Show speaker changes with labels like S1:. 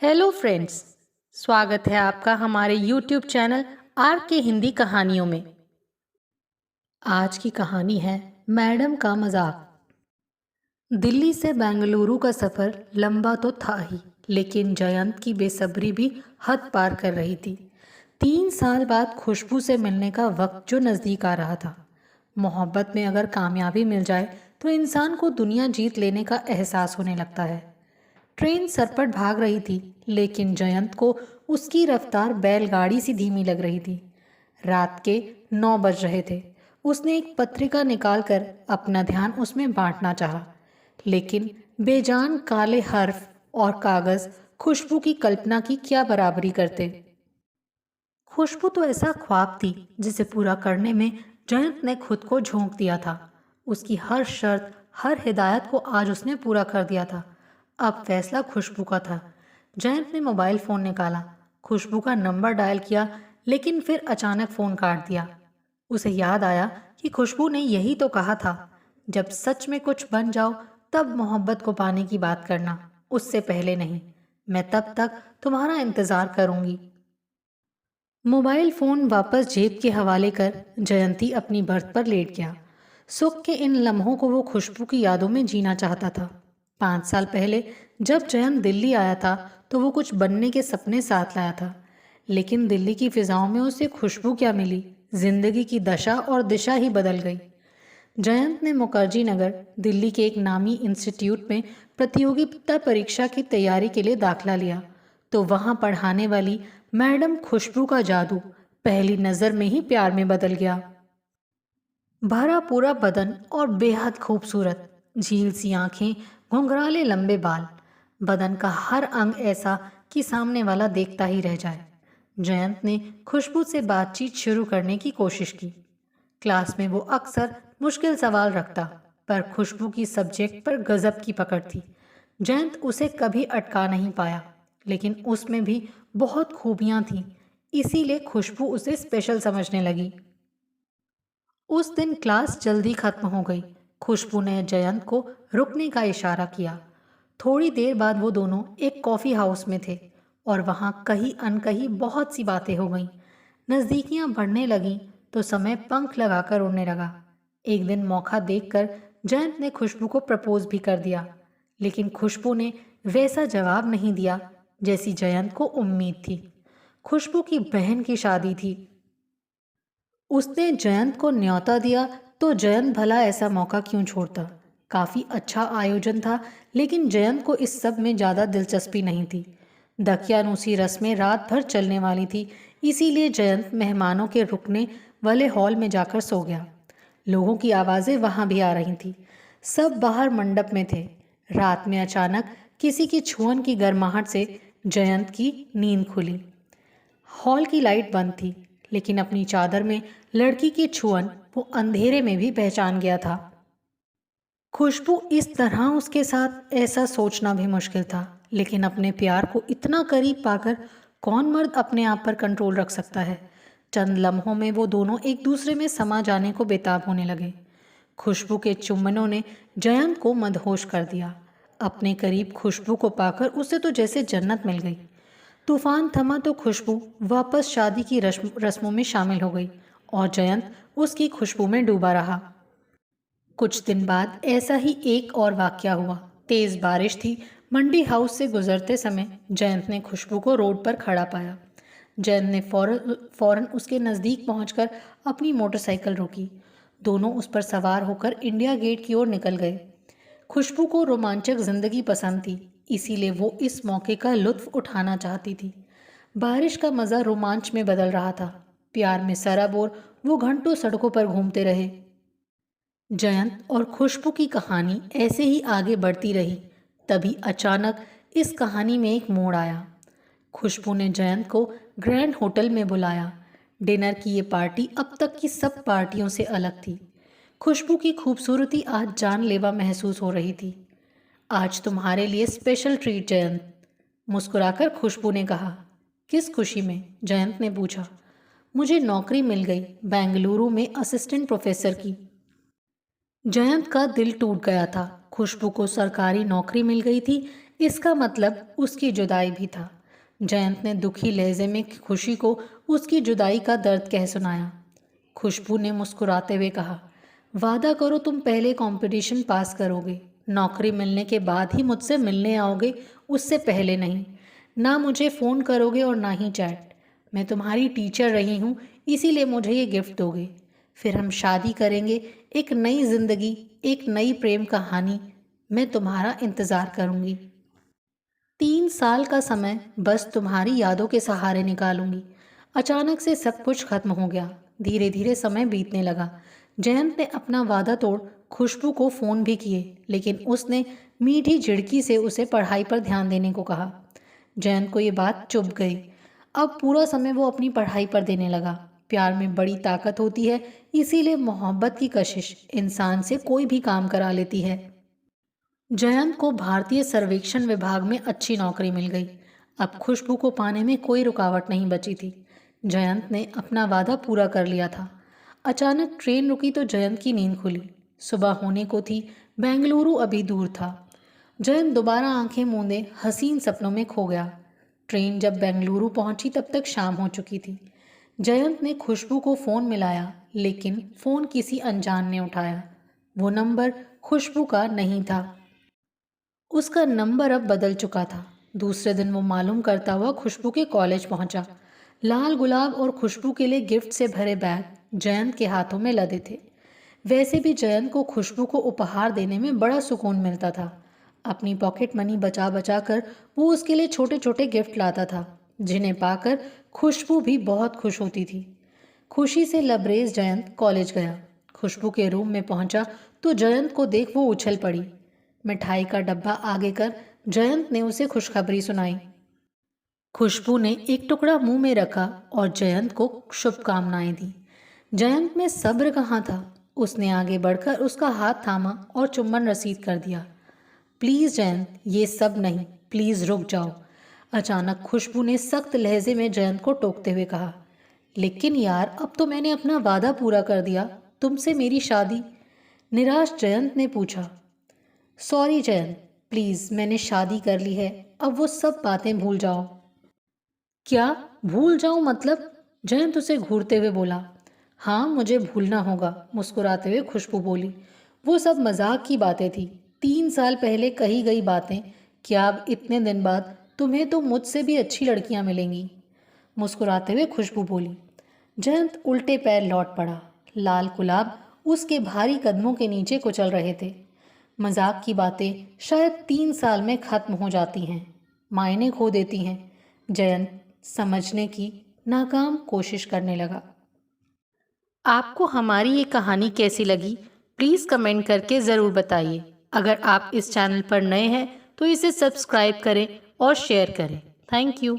S1: Hello friends. स्वागत है आपका हमारे यूट्यूब चैनल आर के हिंदी कहानियों में। आज की कहानी है मैडम का मजाक। दिल्ली से बेंगलुरु का सफ़र लंबा तो था ही, लेकिन जयंत की बेसब्री भी हद पार कर रही थी। 3 साल बाद खुशबू से मिलने का वक्त जो नज़दीक आ रहा था। मोहब्बत में अगर कामयाबी मिल जाए तो इंसान को दुनिया जीत लेने का एहसास होने लगता है। ट्रेन सरपट भाग रही थी, लेकिन जयंत को उसकी रफ्तार बैलगाड़ी सी धीमी लग रही थी। रात के 9 बज रहे थे। उसने एक पत्रिका निकालकर अपना ध्यान उसमें बांटना चाहा, लेकिन बेजान काले हर्फ और कागज खुशबू की कल्पना की क्या बराबरी करते। खुशबू तो ऐसा ख्वाब थी जिसे पूरा करने में जयंत ने खुद को झोंक दिया था। उसकी हर शर्त, हर हिदायत को आज उसने पूरा कर दिया था। अब फैसला खुशबू का था। जयंत ने मोबाइल फ़ोन निकाला, खुशबू का नंबर डायल किया, लेकिन फिर अचानक फ़ोन काट दिया। उसे याद आया कि खुशबू ने यही तो कहा था, जब सच में कुछ बन जाओ तब मोहब्बत को पाने की बात करना, उससे पहले नहीं। मैं तब तक तुम्हारा इंतज़ार करूंगी। मोबाइल फ़ोन वापस जेब के हवाले कर जयंती अपनी बर्थ पर लेट गया। सुख के इन लम्हों को वो खुशबू की यादों में जीना चाहता था। 5 साल पहले जब जयंत दिल्ली आया था तो वो कुछ बनने के सपने साथ लाया था, लेकिन दिल्ली की फिजाओं में उसे खुशबू क्या मिली। जिंदगी की दशा और दिशा ही बदल गई। जयंत ने मुखर्जी नगर, दिल्ली के एक नामी इंस्टीट्यूट में प्रतियोगिता परीक्षा की तैयारी के लिए दाखिला लिया, तो वहाँ पढ़ाने वाली मैडम खुशबू का जादू पहली नज़र में ही प्यार में बदल गया। भरा पूरा बदन और बेहद खूबसूरत झील सी आंखें, घुंघराले लंबे बाल, बदन का हर अंग ऐसा कि सामने वाला देखता ही रह जाए। जयंत ने खुशबू से बातचीत शुरू करने की कोशिश की। क्लास में वो अक्सर मुश्किल सवाल रखता, पर खुशबू की सब्जेक्ट पर गजब की पकड़ थी। जयंत उसे कभी अटका नहीं पाया, लेकिन उसमें भी बहुत खूबियां थीं, इसीलिए खुशबू उसे स्पेशल समझने लगी। उस दिन क्लास जल्दी खत्म हो गई। खुशबू ने जयंत को रुकने का इशारा किया। थोड़ी देर बाद वो दोनों एक कॉफ़ी हाउस में थे और वहाँ कहीं अनकहीं बहुत सी बातें हो गईं। नज़दीकियाँ बढ़ने लगीं तो समय पंख लगाकर उड़ने लगा। एक दिन मौका देखकर जयंत ने खुशबू को प्रपोज भी कर दिया, लेकिन खुशबू ने वैसा जवाब नहीं दिया जैसी जयंत को उम्मीद थी। खुशबू की बहन की शादी थी। उसने जयंत को न्योता दिया तो जयंत भला ऐसा मौका क्यों छोड़ता। काफ़ी अच्छा आयोजन था, लेकिन जयंत को इस सब में ज़्यादा दिलचस्पी नहीं थी। दकियानूसी रस्में रात भर चलने वाली थी, इसीलिए जयंत मेहमानों के रुकने वाले हॉल में जाकर सो गया। लोगों की आवाज़ें वहाँ भी आ रही थीं। सब बाहर मंडप में थे। रात में अचानक किसी की छुअन की गर्माहट से जयंत की नींद खुली। हॉल की लाइट बंद थी, लेकिन अपनी चादर में लड़की की छुअन वो अंधेरे में भी पहचान गया था। खुशबू इस तरह उसके साथ, ऐसा सोचना भी मुश्किल था, लेकिन अपने प्यार को इतना करीब पाकर कौन मर्द अपने आप पर कंट्रोल रख सकता है। चंद लम्हों में वो दोनों एक दूसरे में समा जाने को बेताब होने लगे। खुशबू के चुम्बनों ने जयंत को मदहोश कर दिया। अपने करीब खुशबू को पाकर उसे तो जैसे जन्नत मिल गई। तूफान थमा तो खुशबू वापस शादी की रस्मों में शामिल हो गई और जयंत उसकी खुशबू में डूबा रहा। कुछ दिन बाद ऐसा ही एक और वाकया हुआ। तेज बारिश थी। मंडी हाउस से गुजरते समय जयंत ने खुशबू को रोड पर खड़ा पाया। जयंत ने फौरन उसके नज़दीक पहुंचकर अपनी मोटरसाइकिल रोकी। दोनों उस पर सवार होकर इंडिया गेट की ओर निकल गए। खुशबू को रोमांचक जिंदगी पसंद थी, इसीलिए वो इस मौके का लुत्फ उठाना चाहती थी। बारिश का मज़ा रोमांच में बदल रहा था। प्यार में सराबोर वो घंटों सड़कों पर घूमते रहे। जयंत और खुशबू की कहानी ऐसे ही आगे बढ़ती रही। तभी अचानक इस कहानी में एक मोड़ आया। खुशबू ने जयंत को ग्रैंड होटल में बुलाया। डिनर की ये पार्टी अब तक की सब पार्टियों से अलग थी। खुशबू की खूबसूरती आज जानलेवा महसूस हो रही थी। आज तुम्हारे लिए स्पेशल ट्रीट जयंत, मुस्कुराकर खुशबू ने कहा। किस खुशी में? जयंत ने पूछा। मुझे नौकरी मिल गई, बेंगलुरु में असिस्टेंट प्रोफेसर की। जयंत का दिल टूट गया था। खुशबू को सरकारी नौकरी मिल गई थी, इसका मतलब उसकी जुदाई भी था। जयंत ने दुखी लहजे में खुशी को उसकी जुदाई का दर्द कह सुनाया। खुशबू ने मुस्कुराते हुए कहा, वादा करो तुम पहले कंपटीशन पास करोगे, नौकरी मिलने के बाद ही मुझसे मिलने आओगे, उससे पहले नहीं। ना मुझे फ़ोन करोगे और ना ही चैट। मैं तुम्हारी टीचर रही हूँ, इसीलिए मुझे ये गिफ्ट दोगे। फिर हम शादी करेंगे, एक नई जिंदगी, एक नई प्रेम कहानी। मैं तुम्हारा इंतज़ार करूँगी। 3 साल का समय बस तुम्हारी यादों के सहारे निकालूंगी। अचानक से सब कुछ खत्म हो गया। धीरे धीरे समय बीतने लगा। जयंत ने अपना वादा तोड़ खुशबू को फ़ोन भी किए, लेकिन उसने मीठी झिड़की से उसे पढ़ाई पर ध्यान देने को कहा। जयंत को ये बात चुभ गई। अब पूरा समय वो अपनी पढ़ाई पर देने लगा। प्यार में बड़ी ताकत होती है, इसीलिए मोहब्बत की कशिश इंसान से कोई भी काम करा लेती है। जयंत को भारतीय सर्वेक्षण विभाग में अच्छी नौकरी मिल गई। अब खुशबू को पाने में कोई रुकावट नहीं बची थी। जयंत ने अपना वादा पूरा कर लिया था। अचानक ट्रेन रुकी तो जयंत की नींद खुली। सुबह होने को थी, बेंगलुरु अभी दूर था। जयंत दोबारा आंखें मूंदे हसीन सपनों में खो गया। ट्रेन जब बेंगलुरु पहुंची तब तक शाम हो चुकी थी। जयंत ने खुशबू को फ़ोन मिलाया, लेकिन फ़ोन किसी अनजान ने उठाया। वो नंबर खुशबू का नहीं था। उसका नंबर अब बदल चुका था। दूसरे दिन वो मालूम करता हुआ खुशबू के कॉलेज पहुंचा। लाल गुलाब और खुशबू के लिए गिफ्ट से भरे बैग जयंत के हाथों में लदे थे। वैसे भी जयंत को खुशबू को उपहार देने में बड़ा सुकून मिलता था। अपनी पॉकेट मनी बचा बचा कर वो उसके लिए छोटे छोटे गिफ्ट लाता था, जिन्हें पाकर खुशबू भी बहुत खुश होती थी। खुशी से लबरेज जयंत कॉलेज गया। खुशबू के रूम में पहुंचा तो जयंत को देख वो उछल पड़ी। मिठाई का डब्बा आगे कर जयंत ने उसे खुशखबरी सुनाई। खुशबू ने एक टुकड़ा मुंह में रखा और जयंत को शुभकामनाएं दी। जयंत में सब्र कहाँ था। उसने आगे बढ़कर उसका हाथ थामा और चुम्बन रसीद कर दिया। प्लीज़ जयंत, ये सब नहीं, प्लीज़ रुक जाओ। अचानक खुशबू ने सख्त लहजे में जयंत को टोकते हुए कहा, लेकिन यार, अब तो मैंने अपना वादा पूरा कर दिया, तुमसे मेरी शादी। निराश जयंत ने पूछा। सॉरी जयंत, प्लीज़, मैंने शादी कर ली है, अब वो सब बातें भूल जाओ। क्या भूल जाऊं मतलब? जयंत उसे घूरते हुए बोला। हाँ, मुझे भूलना होगा, मुस्कुराते हुए खुशबू बोली। वो सब मजाक की बातें थी, 3 साल पहले कही गई बातें। क्या अब इतने दिन बाद तुम्हें तो मुझसे भी अच्छी लड़कियां मिलेंगी? मुस्कुराते हुए खुशबू बोली। जयंत उल्टे पैर लौट पड़ा। लाल गुलाब उसके भारी कदमों के नीचे कुचल रहे थे। मजाक की बातें शायद 3 साल में खत्म हो जाती हैं, मायने खो देती हैं। जयंत समझने की नाकाम कोशिश करने लगा। आपको हमारी ये कहानी कैसी लगी, प्लीज़ कमेंट करके ज़रूर बताइए। अगर आप इस चैनल पर नए हैं तो इसे सब्सक्राइब करें और शेयर करें। Thank you.